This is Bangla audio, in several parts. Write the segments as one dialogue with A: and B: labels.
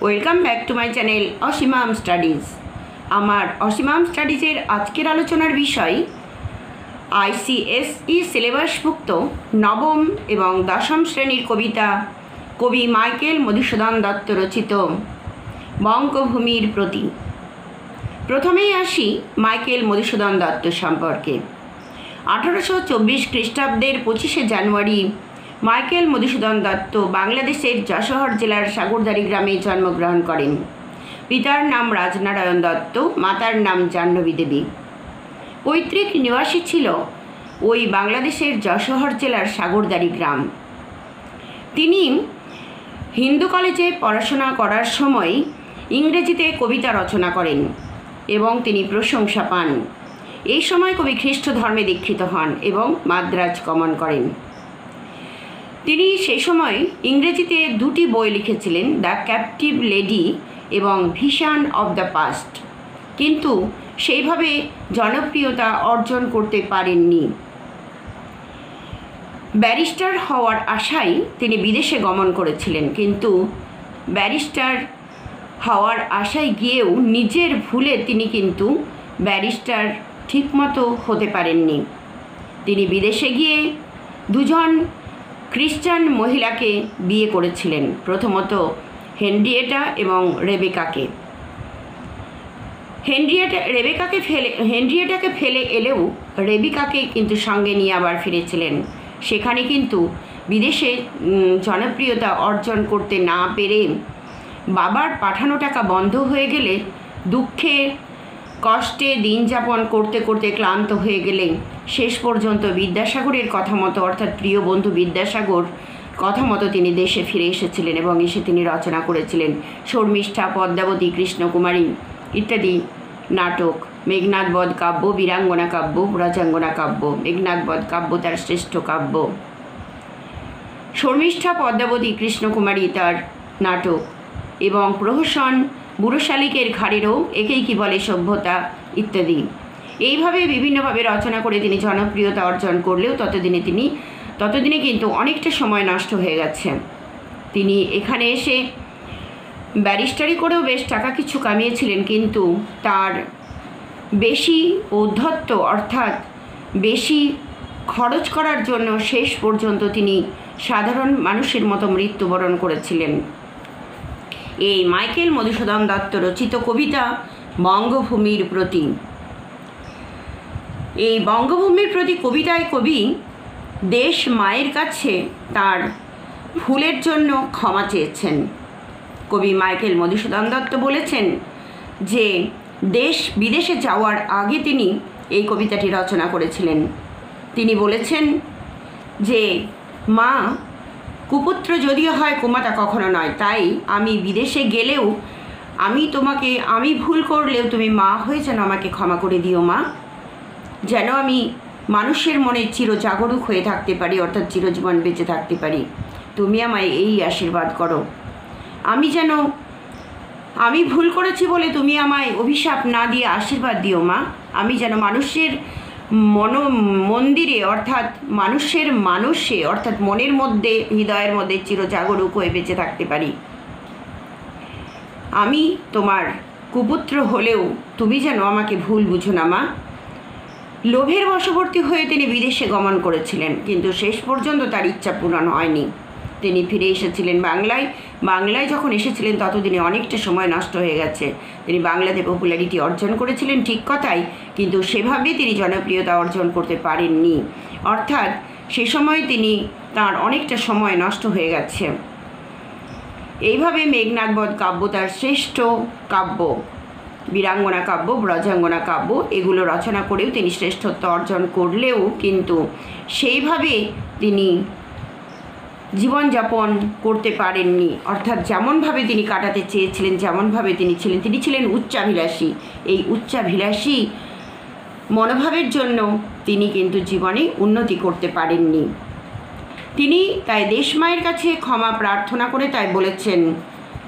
A: Welcome back to my channel অসীমাম স্টাডিজ। আমার অসীমাম স্টাডিজের আজকের আলোচনার বিষয় আইসিএসই সিলেবাসভুক্ত নবম এবং দশম শ্রেণীর কবিতা কবি মাইকেল মধুসূদন দত্ত রচিত বঙ্গভূমির প্রতি। প্রথমেই আসি মাইকেল মধুসূদন দত্ত সম্পর্কে। 1824 খ্রিস্টাব্দের 25শে জানুয়ারি মাইকেল মধুসূদন দত্ত বাংলাদেশের যশোহর জেলার সাগরদাড়ি গ্রামে জন্মগ্রহণ করেন। পিতার নাম রাজনারায়ণ দত্ত, মাতার নাম জাহ্নবী দেবী। পৈতৃক নিবাসী ছিল ওই বাংলাদেশের যশোহর জেলার সাগরদাড়ি গ্রাম। তিনি হিন্দু কলেজে পড়াশোনা করার সময় ইংরেজিতে কবিতা রচনা করেন এবং তিনি প্রশংসা পান। এই সময় কবি খ্রিস্ট ধর্মে দীক্ষিত হন এবং মাদ্রাজ গমন করেন। তিনি সেই সময় ইংরেজিতে দুটি বই লিখেছিলেন, দ্য ক্যাপটিভ লেডি এবং ভিশন অব দ্য পাস্ট, কিন্তু সেইভাবে জনপ্রিয়তা অর্জন করতে পারেননি। ব্যারিস্টার হওয়ার আশায় তিনি বিদেশে গমন করেছিলেন, কিন্তু ব্যারিস্টার হওয়ার আশায় গিয়েও নিজের ভুলে তিনি কিন্তু ব্যারিস্টার ঠিকমতো হতে পারেননি। তিনি বিদেশে গিয়ে দুজন খ্রিস্টান মহিলাকে বিয়ে করেছিলেন, প্রথমত হেনরিয়েটা এবং রেবেকাকে। হেনরিয়েটাকে ফেলে এলেও রেবেকাকে কিন্তু সঙ্গে নিয়ে আবার ফিরেছিলেন। সেখানে কিন্তু বিদেশে জনপ্রিয়তা অর্জন করতে না পেরে বাবার পাঠানো টাকা বন্ধ হয়ে গেলে, দুঃখে কষ্টে দিন যাপন করতে করতে ক্লান্ত হয়ে গেলে শেষ পর্যন্ত বিদ্যাসাগরের কথা মতো, অর্থাৎ প্রিয় বন্ধু বিদ্যাসাগর কথা মতো তিনি দেশে ফিরে এসেছিলেন এবং এসে তিনি রচনা করেছিলেন শর্মিষ্ঠা, পদ্মাবতী, কৃষ্ণকুমারী ইত্যাদি নাটক, মেঘনাদ বধ কাব্য, বীরাঙ্গনা কাব্য, ব্রজাঙ্গনা কাব্য। মেঘনাদ বধ কাব্য তার শ্রেষ্ঠ কাব্য, শর্মিষ্ঠা, পদ্মাবতী, কৃষ্ণকুমারী তার নাটক, এবং প্রহসন বুড়ো শালিকের ঘাড়েরও একেই কি বলে সভ্যতা ইত্যাদি। এইভাবে বিভিন্নভাবে রচনা করে তিনি জনপ্রিয়তা অর্জন করলেও ততদিনে কিন্তু অনেকটা সময় নষ্ট হয়ে গেছে। তিনি এখানে এসে ব্যারিস্টারি করেও বেশ টাকা কিছু কামিয়েছিলেন, কিন্তু তার বেশি ঔদ্ধত্য অর্থাৎ বেশি খরচ করার জন্য শেষ পর্যন্ত তিনি সাধারণ মানুষের মতো মৃত্যুবরণ করেছিলেন। এই মাইকেল মধুসূদন দত্ত রচিত কবিতা বঙ্গভূমির প্রতি। এই বঙ্গভূমির প্রতি কবিতায় কবি দেশ মায়ের কাছে তার ভুলের জন্য ক্ষমা চেয়েছেন। কবি মাইকেল মধুসূদন দত্ত বলেছেন যে দেশ বিদেশে যাওয়ার আগে তিনি এই কবিতাটি রচনা করেছিলেন। তিনি বলেছেন যে মা, কুপুত্র যদিও হয় কুমাতা কখনো নয়, তাই আমি বিদেশে গেলেও আমি ভুল করলেও তুমি মা হয়ে যেন আমাকে ক্ষমা করে দিও মা, যেন আমি মানুষের মনে চিরজাগরুক হয়ে থাকতে পারি, অর্থাৎ চিরজীবন বেঁচে থাকতে পারি। তুমি আমায় এই আশীর্বাদ করো, আমি ভুল করেছি বলে তুমি আমায় অভিশাপ না দিয়ে আশীর্বাদ দিও মা, আমি যেন মানুষের মন্দিরে অর্থাৎ অর্থাৎ মনের মধ্যে, হৃদয়ের মধ্যে চিরজাগরুক হয়ে বেঁচে থাকতে পারি। আমি তোমার কুপুত্র হলেও তুমি যেন আমাকে ভুল বুঝো না মা। লোভের বশবর্তী হয়ে তিনি বিদেশে গমন করেছিলেন, কিন্তু শেষ পর্যন্ত তার ইচ্ছা পূরণ হয়নি। তিনি ফিরে এসেছিলেন বাংলায় যখন এসেছিলেন ততদিনে অনেকটা সময় নষ্ট হয়ে গেছে। তিনি বাংলাতে পপুলারিটি অর্জন করেছিলেন ঠিক কথাই, কিন্তু সেভাবে তিনি জনপ্রিয়তা অর্জন করতে পারেননি, অর্থাৎ সে সময় তার অনেকটা সময় নষ্ট হয়ে গেছে। এইভাবে মেঘনাদ বধ কাব্য তার শ্রেষ্ঠ কাব্য, বীরাঙ্গনা কাব্য, ব্রজাঙ্গনা কাব্য এগুলো রচনা করেও তিনি শ্রেষ্ঠত্ব অর্জন করলেও কিন্তু সেইভাবে তিনি জীবনযাপন করতে পারেননি, অর্থাৎ যেমনভাবে তিনি কাটাতে চেয়েছিলেন, যেমনভাবে তিনি ছিলেন উচ্চাভিলাষী। এই উচ্চাভিলাষী মনোভাবের জন্য তিনি কিন্তু জীবনে উন্নতি করতে পারেননি। তিনি তাই দেশমায়ের কাছে ক্ষমা প্রার্থনা করে তাই বলেছেন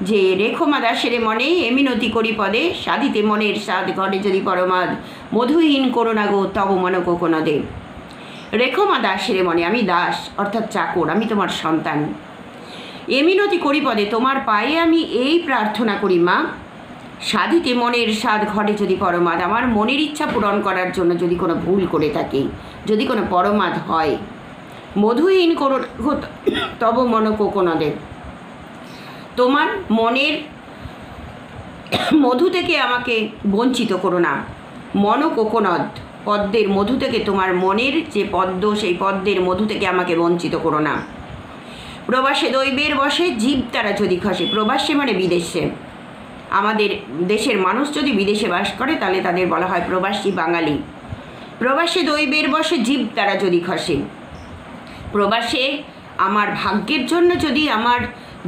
A: যে রেখো মা দাসের মনে এমিনতি করি পদে, সাধিতে মনের সাধ ঘরে যদি পরমাদ, মধুহীন করোনা গো তব মন কোকোনদে। রেখো মা দাসের মনে, আমি দাস অর্থাৎ চাকর, আমি তোমার সন্তান। এ মিনতি করি পদে তোমার পায়ে আমি এই প্রার্থনা করি মা, সাধিতে মনের স্বাদ ঘটে যদি পরমাদ। আমার মনের ইচ্ছা পূরণ করার জন্য যদি কোনো ভুল করে থাকি, যদি কোনো পরমাদ হয়, মধুহীন করো তব মন কোকোনদে। তোমার মনের মধু থেকে আমাকে বঞ্চিত করো না। মন কোকোনদ, পদ্মের মধু থেকে, তোমার মনের যে পদ্ম সেই পদ্মের মধু থেকে আমাকে বঞ্চিত করো না। প্রবাসে দৈবের বসে জীব তারা যদি খসে। প্রবাসে মানে বিদেশে। আমাদের দেশের মানুষ যদি বিদেশে বাস করে তাহলে তাদের বলা হয় প্রবাসী বাঙালি। প্রবাসে দৈবের বসে জীব তারা যদি খসে। প্রবাসে আমার ভাগ্যের জন্য যদি আমার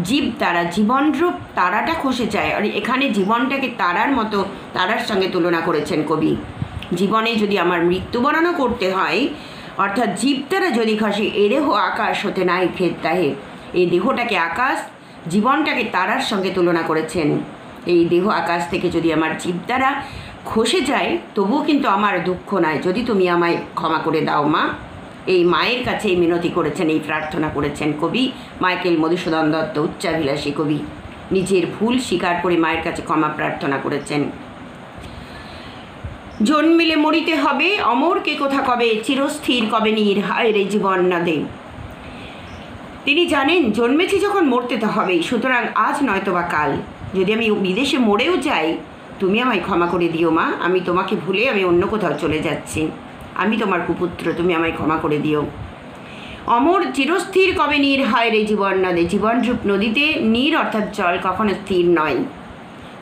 A: জীব তারা, জীবনরূপ তারাটা খসে যায়। আর এখানে জীবনটাকে তারার মতো, তারার সঙ্গে তুলনা করেছেন কবি। জীবনে যদি আমার মৃত্যুবরণও করতে হয়, অর্থাৎ জীব তারা যদি খসে, এ দেহ আকাশ হতে নাই খেদ তাহে। এই দেহটাকে আকাশ, জীবনটাকে তারার সঙ্গে তুলনা করেছেন। এই দেহ আকাশ থেকে যদি আমার জীব তারা খসে যায়, তবুও কিন্তু আমার দুঃখ নাই, যদি তুমি আমায় ক্ষমা করে দাও মা। এই মায়ের কাছে এই মিনতি করেছেন, এই প্রার্থনা করেছেন কবি মাইকেল মধুসূদন দত্ত, উচ্চাভিলাষী কবি। নিজের ভুল স্বীকার করে মায়ের কাছে ক্ষমা প্রার্থনা করেছেন। জন্মিলে মরিতে হবে, অমরকে কোথা কবে, চিরস্থির কবে নীর হায় রে জীবন নদে। তিনি জানেন জন্মেছি যখন মরতে তো হবেই, সুতরাং আজ নয়তো বা কাল যদি আমি বিদেশে মরেও যাই, তুমি আমায় ক্ষমা করে দিও মা। আমি তোমাকে ভুলে আমি অন্য কোথাও চলে যাচ্ছি, আমি তোমার কুপুত্র, তুমি আমায় ক্ষমা করে দিও। অমর চিরস্থির কবে নীর হায় রে জীবন নদে। জীবনরূপ নদীতে নীর অর্থাৎ জল কখনো স্থির নয়।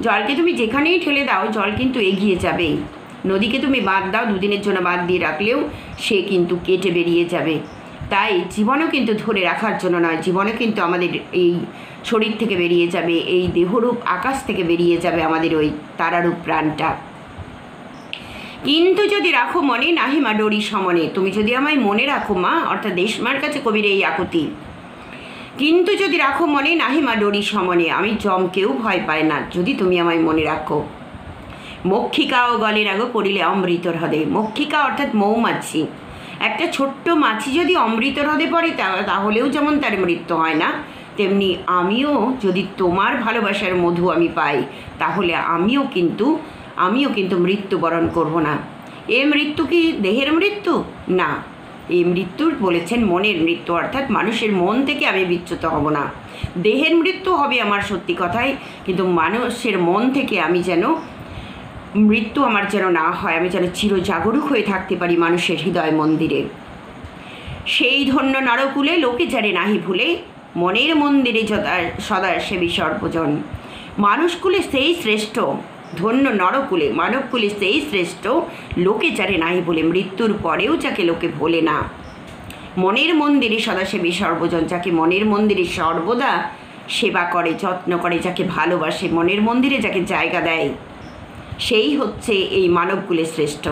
A: জলকে তুমি যেখানেই ঠেলে দাও, জল কিন্তু এগিয়ে যাবেই। নদীকে তুমি বাদ দাও, দুদিনের জন্য বাদ দিয়ে রাখলেও সে কিন্তু কেটে বেরিয়ে যাবে। তাই জীবনও কিন্তু ধরে রাখার জন্য নয়, জীবনও কিন্তু আমাদের এই শরীর থেকে বেরিয়ে যাবে, এই দেহরূপ আকাশ থেকে বেরিয়ে যাবে আমাদের ওই তারারূপ প্রাণটা। কিন্তু যদি রাখো মনে নাহি মা ডরি সমনে। তুমি যদি আমায় মনে রাখো মা, অর্থাৎ দেশমার কাছে কবির এই আকুতি। কিন্তু যদি রাখো মনে নাহি মা ডরি সমনে, আমি জমকেও ভয় পায় না যদি তুমি আমায় মনে রাখো। মক্ষিকাও গলে রাগো পড়িলে অমৃতর হ্রদে। মক্ষিকা অর্থাৎ মৌমাছি। একটা ছোট্ট মাছি যদি অমৃতর হ্রদে পড়ে তাহলেও যেমন তার মৃত্যু হয় না, তেমনি আমিও যদি তোমার ভালোবাসার মধু আমি পাই, তাহলে আমিও কিন্তু মৃত্যুবরণ করব না। এ মৃত্যু কি দেহের মৃত্যু? না, এই মৃত্যুর বলেছেন মনের মৃত্যু, অর্থাৎ মানুষের মন থেকে আমি বিচ্যুত হব না। দেহের মৃত্যু হবে আমার সত্যি কথাই, কিন্তু মানুষের মন থেকে আমি যেন মৃত্যু আমার যেন না হয়, আমি যেন চিরজাগরুক হয়ে থাকতে পারি মানুষের হৃদয় মন্দিরে। সেই ধন্য নরকুলে লোকে জানে নাহি ভুলে, মনের মন্দিরে সদা সেবী সর্বজন। মানুষকুলে সেই শ্রেষ্ঠ, ধন্য নরকুলে, মানবকুলে সেই শ্রেষ্ঠ, লোকে জানে নাহি ভুলে, মৃত্যুর পরেও যাকে লোকে ভোলে না। মনের মন্দিরে সদা সেবী সর্বজন, যাকে মনের মন্দিরে সর্বদা সেবা করে, যত্ন করে, যাকে ভালোবাসে, মনের মন্দিরে যাকে জায়গা দেয়, সেই হচ্ছে এই মানবকুলে শ্রেষ্ঠ।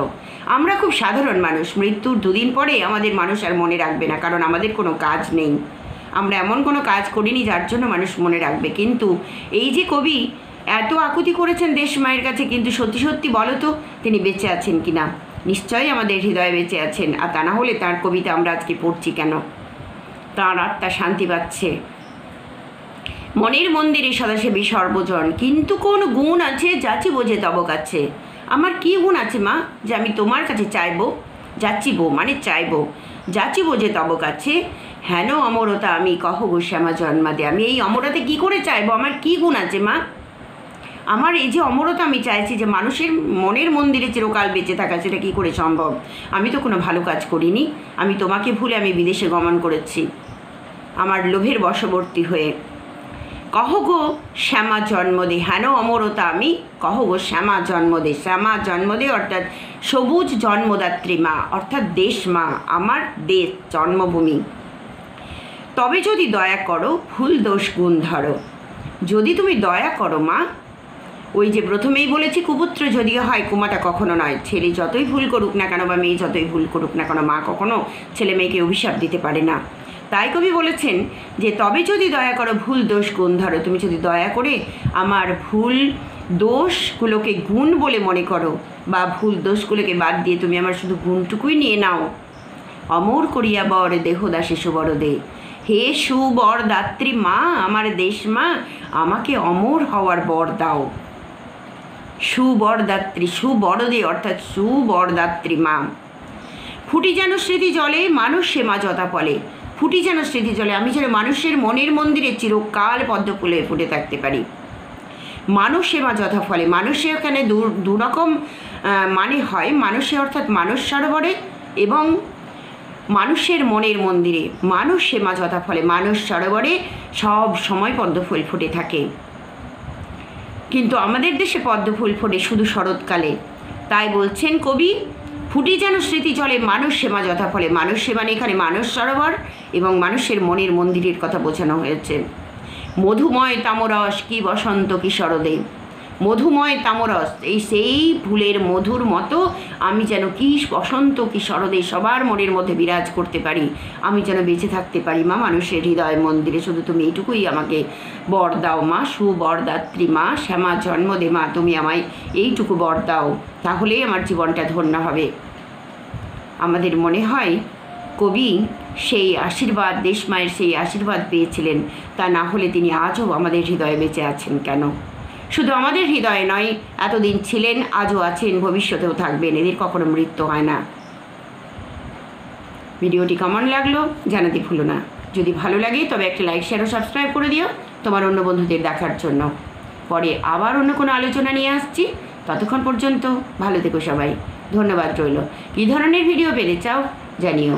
A: আমরা খুব সাধারণ মানুষ, মৃত্যুর দুদিন পরে আমাদের মানুষ আর মনে রাখবে না, কারণ আমাদের কোনো কাজ নেই, আমরা এমন কোনো কাজ করিনি যার জন্য মানুষ মনে রাখবে। কিন্তু এই যে কবি এত আকুতি করেছেন দেশ মায়ের কাছে, কিন্তু সত্যি সত্যি বলো তো তিনি বেঁচে আছেন কিনা? নিশ্চয়ই আমাদের হৃদয়ে বেঁচে আছেন, আর তা না হলে তাঁর কবিতা আমরা আজকে পড়ছি কেন? তাঁর আত্মা শান্তি পাচ্ছে। মনের মন্দিরে সদাসেবী সর্বজন, কিন্তু কোন গুণ আছে যাচিব যে তব কাছে। আমার কি গুণ আছে মা যে আমি তোমার কাছে চাইবো? যাচিব মানে চাইবো, যাচিব যে তব কাছে। হেন অমরতা আমি কহ গো শ্যামা জন্মাদে। আমি এই অমরতা কি করে চাইবো? আমার কি গুণ আছে মা? আমার এই যে অমরতা আমি চাইছি, যে মানুষের মনের মন্দিরে চিরকাল বেঁচে থাকা, সেটা কী করে সম্ভব? আমি তো কোনো ভালো কাজ করিনি, আমি তোমাকে ভুলে আমি বিদেশে গমন করেছি আমার লোভের বশবর্তী হয়ে। কহ গো শ্যামা জন্মদে, হেন অমরতা আমি কহ গো শ্যামা জন্মদে। শ্যামা জন্মদে অর্থাৎ সবুজ জন্মদাত্রী মা, অর্থাৎ দেশ মা, আমার দেশ জন্মভূমি। তবে যদি দয়া করো ভুল দোষ গুণ ধরো। যদি তুমি দয়া করো মা, ওই যে প্রথমেই বলেছি কুপুত্র যদিও হয়, কুমাটা কখনো নয়। ছেলে যতই ভুল করুক না কেন বা মেয়ে যতই ভুল করুক না কেন, মা কখনো ছেলে মেয়েকে অভিশাপ দিতে পারে না। তাই কবি বলেছেন যে তবে যদি দয়া করো ভুল দোষ গুণ ধরো। তুমি যদি দয়া করে আমার ভুল দোষগুলোকে গুণ বলে মনে করো, বা ভুল দোষগুলোকে বাদ দিয়ে তুমি আমার শুধু গুণটুকুই নিয়ে নাও। অমর করিয়া বর দেহদাসে সুবর দে। হে সুবরদাত্রী মা, আমার দেশ মা, আমাকে অমর হওয়ার বর দাও। সুবরদাত্রী, সুবরদে অর্থাৎ সুবরদাত্রী মা। ফুটি যেন স্মৃতি জলে, মানুষ সে মা যথা ফলে। ফুটি যেন স্মৃতি জলে, আমি যেন মানুষের মনের মন্দিরে চিরকাল পদ্ম ফুলে ফুটে থাকতে পারি। মানুষ সে মা যথা ফলে, মানুষে ওখানে দুরকম মানে হয়। মানুষে অর্থাৎ মানুষ সরোবরে এবং মানুষের মনের মন্দিরে। মানুষ সে মা যথা ফলে, মানুষ সরোবরে সব সময় পদ্ম ফুল ফুটে থাকে। কিন্তু আমাদের দেশে পদ্ম ফুল ফোটে শুধু শরৎকালে। তাই বলছেন কবি, ফুটি যেন স্মৃতি জলে, মানুষ সেবা যথা ফলে। মানুষ সেবা এখানে মানস সরোবর এবং মানুষের মনের মন্দিরের কথা বোঝানো হয়েছে। মধুময় তামরস কি বসন্ত কি শরদে। মধুময় তামরস, এই সেই ফুলের মধুর মতো আমি যেন কি বসন্ত কি শরদে সবার মনের মধ্যে বিরাজ করতে পারি। আমি যেন বেঁচে থাকতে পারি মা মানুষের হৃদয় মন্দিরে। শুধু তুমি এইটুকুই আমাকে বর দাও মা, সুবরদাত্রী মা, শ্যামা জন্মদে মা, তুমি আমায় এইটুকু বর দাও, তাহলেই আমার জীবনটা ধন্য হবে। আমাদের মনে হয় কবি সেই আশীর্বাদ, দেশমায়ের সেই আশীর্বাদ পেয়েছিলেন। তা না হলে তিনি আজও আমাদের হৃদয়ে বেঁচে আছেন কেন? শুধু আমাদের হৃদয়ে নয়, এতদিন ছিলেন, আজও আছেন, ভবিষ্যতেও থাকবেন। এদের কখনো মৃত্যু হয় না। ভিডিওটি কেমন লাগলো জানাতে ভুলো না। যদি ভালো লাগে তবে একটা লাইক, শেয়ার ও সাবস্ক্রাইব করে দিও তোমার অন্য বন্ধুদের দেখার জন্য। পরে আবার অন্য কোনো আলোচনা নিয়ে আসছি। ততক্ষণ পর্যন্ত ভালো থেকো সবাই। ধন্যবাদ রইল। কী ধরনের ভিডিও পেতে চাও জানিও।